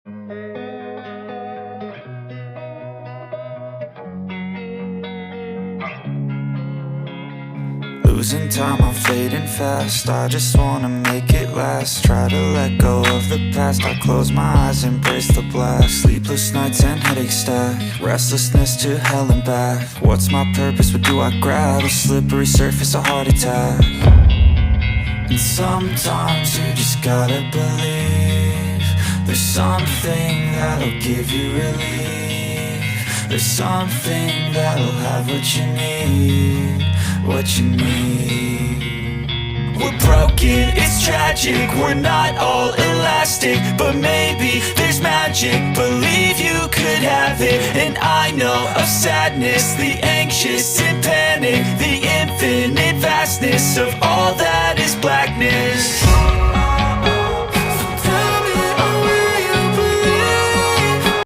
Losing time, I'm fading fast. I just wanna make it last. Try to let go of the past. I close my eyes, embrace the blast. Sleepless nights and headaches stack. Restlessness to hell and back. What's my purpose? What do I grab? A slippery surface, a heart attack. And sometimes you just gotta believe there's something that'll give you relief. There's something that'll have what you need, what you need. We're broken, it's tragic, we're not all elastic, but maybe there's magic. Believe you could have it. And I know of sadness, the anxious and panic, the infinite vastness of all that is blackness.